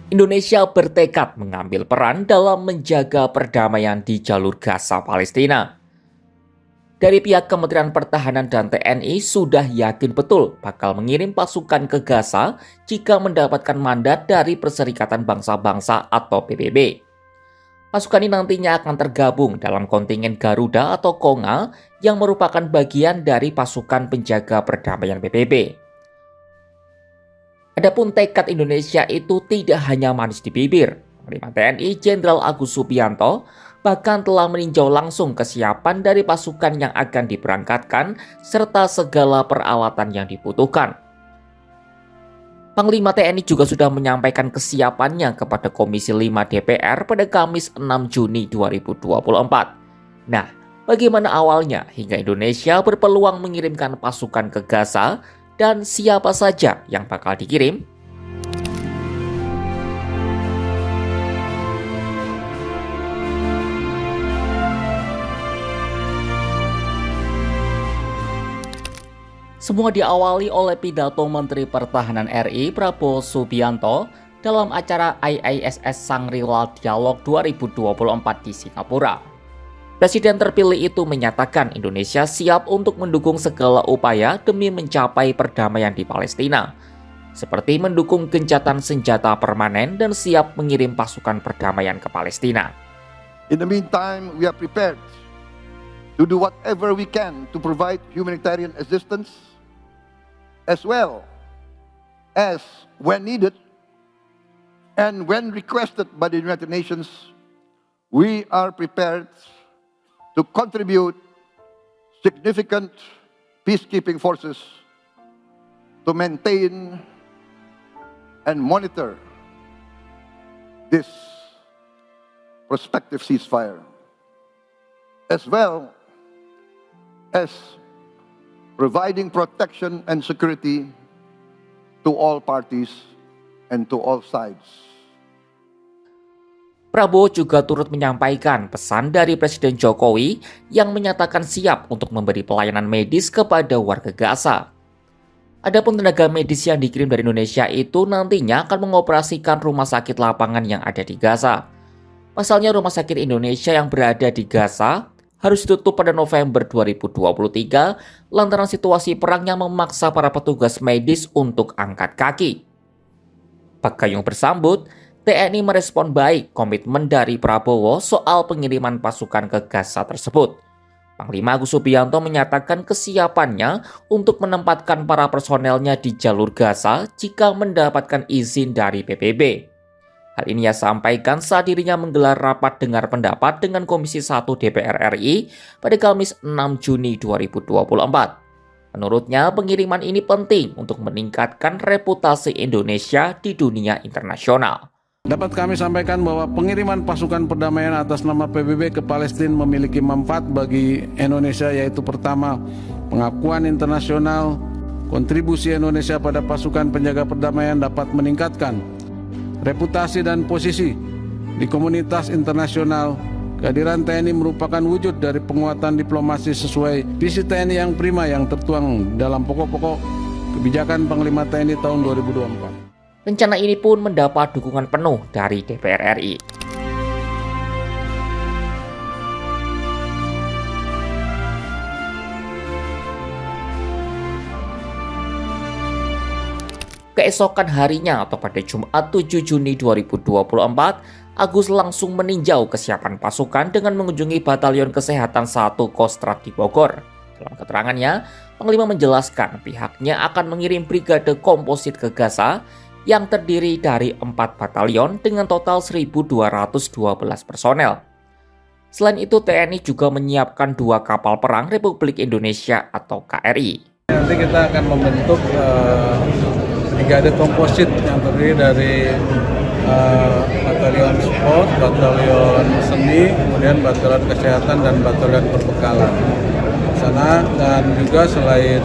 Indonesia bertekad mengambil peran dalam menjaga perdamaian di jalur Gaza Palestina. Dari pihak Kementerian Pertahanan dan TNI sudah yakin betul bakal mengirim pasukan ke Gaza jika mendapatkan mandat dari Perserikatan Bangsa-Bangsa atau PBB. Pasukan ini nantinya akan tergabung dalam kontingen Garuda atau Konga yang merupakan bagian dari pasukan penjaga perdamaian PBB. Adapun tekad Indonesia itu tidak hanya manis di bibir. Panglima TNI Jenderal Agus Subianto bahkan telah meninjau langsung kesiapan dari pasukan yang akan diberangkatkan serta segala peralatan yang dibutuhkan. Panglima TNI juga sudah menyampaikan kesiapannya kepada Komisi 5 DPR pada Kamis 6 Juni 2024. Nah, bagaimana awalnya hingga Indonesia berpeluang mengirimkan pasukan ke Gaza dan siapa saja yang bakal dikirim? Semua diawali oleh pidato Menteri Pertahanan RI Prabowo Subianto dalam acara IISS Shangri-La Dialog 2024 di Singapura. Presiden terpilih itu menyatakan Indonesia siap untuk mendukung segala upaya demi mencapai perdamaian di Palestina, seperti mendukung gencatan senjata permanen dan siap mengirim pasukan perdamaian ke Palestina. In the meantime, we are prepared to do whatever we can to provide humanitarian assistance, as well as when needed and when requested by the United Nations, we are prepared to contribute significant peacekeeping forces to maintain and monitor this prospective ceasefire, as well as providing protection and security to all parties and to all sides. Prabowo juga turut menyampaikan pesan dari Presiden Jokowi yang menyatakan siap untuk memberi pelayanan medis kepada warga Gaza. Adapun tenaga medis yang dikirim dari Indonesia itu nantinya akan mengoperasikan rumah sakit lapangan yang ada di Gaza. Pasalnya rumah sakit Indonesia yang berada di Gaza harus ditutup pada November 2023 lantaran situasi perang yang memaksa para petugas medis untuk angkat kaki. Pak Gayung bersambut, TNI merespon baik komitmen dari Prabowo soal pengiriman pasukan ke Gaza tersebut. Panglima Agus Subianto menyatakan kesiapannya untuk menempatkan para personelnya di jalur Gaza jika mendapatkan izin dari PBB. Hal ini ia sampaikan saat dirinya menggelar rapat dengar pendapat dengan Komisi 1 DPR RI pada Kamis 6 Juni 2024. Menurutnya, pengiriman ini penting untuk meningkatkan reputasi Indonesia di dunia internasional. Dapat kami sampaikan bahwa pengiriman pasukan perdamaian atas nama PBB ke Palestina memiliki manfaat bagi Indonesia, yaitu pertama, pengakuan internasional. Kontribusi Indonesia pada pasukan penjaga perdamaian dapat meningkatkan reputasi dan posisi di komunitas internasional. Kehadiran TNI merupakan wujud dari penguatan diplomasi sesuai visi TNI yang prima yang tertuang dalam pokok-pokok kebijakan Panglima TNI tahun 2024. Rencana ini pun mendapat dukungan penuh dari DPR RI. Keesokan harinya atau pada Jumat 7 Juni 2024, Agus langsung meninjau kesiapan pasukan dengan mengunjungi Batalion Kesehatan 1 Kostrad di Bogor. Dalam keterangannya, Panglima menjelaskan pihaknya akan mengirim brigade komposit ke Gaza yang terdiri dari 4 batalion dengan total 1.212 personel. Selain itu, TNI juga menyiapkan 2 kapal perang Republik Indonesia atau KRI. Nanti kita akan membentuk brigade komposit yang terdiri dari batalion sport, batalion seni, kemudian batalion kesehatan dan batalion perbekalan. Sana dan juga selain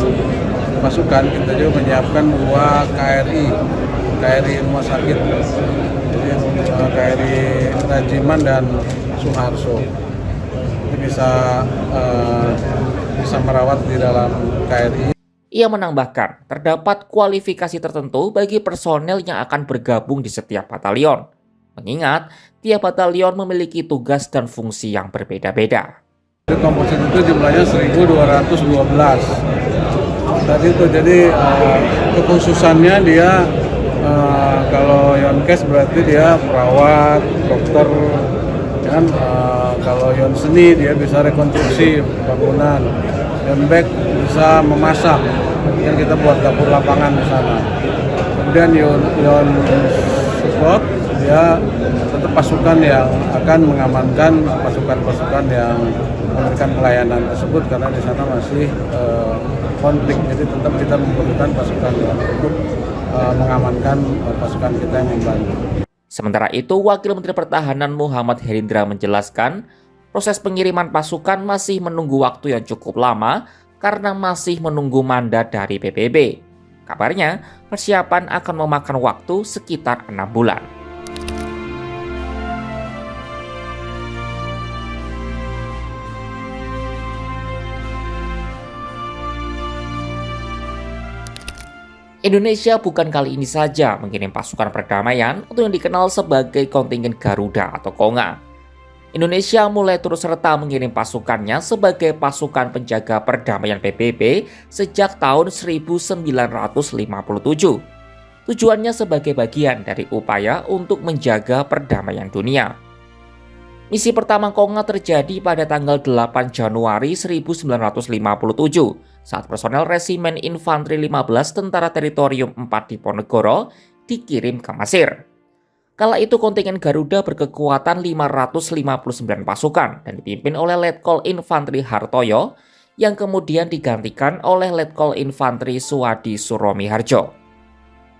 pasukan kita juga menyiapkan 2 KRI rumah sakit, jadi KRI Rajiman dan Suharso. Ini bisa merawat di dalam KRI. Ia menambahkan, terdapat kualifikasi tertentu bagi personel yang akan bergabung di setiap batalion. Mengingat, tiap batalion memiliki tugas dan fungsi yang berbeda-beda. Komposit itu jumlahnya 1.212. Tadi itu jadi kekhususannya dia kalau Yonkes berarti dia perawat, dokter, kan? Kalau Yon Seni dia bisa rekonstruksi bangunan, Yonbek bisa memasak, kan kita buat dapur lapangan di sana. Kemudian Yon Support dia tetap pasukan yang akan mengamankan pasukan-pasukan yang memberikan pelayanan tersebut karena di sana masih konflik, jadi tetap kita membutuhkan pasukan untuk mengamankan pasukan kita yang membantu. Sementara itu, Wakil Menteri Pertahanan Muhammad Herindra menjelaskan, proses pengiriman pasukan masih menunggu waktu yang cukup lama karena masih menunggu mandat dari PBB. Kabarnya, persiapan akan memakan waktu sekitar 6 bulan. Indonesia bukan kali ini saja mengirim pasukan perdamaian untuk yang dikenal sebagai kontingen Garuda atau Konga. Indonesia mulai turut serta mengirim pasukannya sebagai pasukan penjaga perdamaian PBB sejak tahun 1957. Tujuannya sebagai bagian dari upaya untuk menjaga perdamaian dunia. Misi pertama Konga terjadi pada tanggal 8 Januari 1957 saat personel Resimen Infanteri 15 Tentara Teritorium 4 Diponegoro dikirim ke Mesir. Kala itu kontingen Garuda berkekuatan 559 pasukan dan dipimpin oleh Letkol Infanteri Hartoyo yang kemudian digantikan oleh Letkol Infanteri Suwadi Suromi Harjo.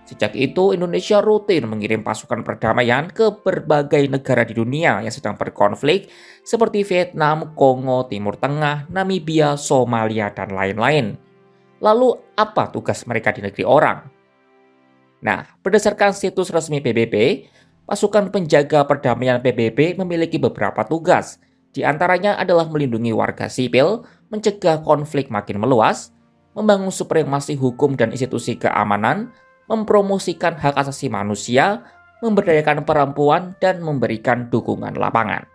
Sejak itu, Indonesia rutin mengirim pasukan perdamaian ke berbagai negara di dunia yang sedang berkonflik seperti Vietnam, Kongo, Timur Tengah, Namibia, Somalia, dan lain-lain. Lalu, apa tugas mereka di negeri orang? Nah, berdasarkan situs resmi PBB, pasukan penjaga perdamaian PBB memiliki beberapa tugas. Di antaranya adalah melindungi warga sipil, mencegah konflik makin meluas, membangun supremasi hukum dan institusi keamanan, mempromosikan hak asasi manusia, memberdayakan perempuan, dan memberikan dukungan lapangan.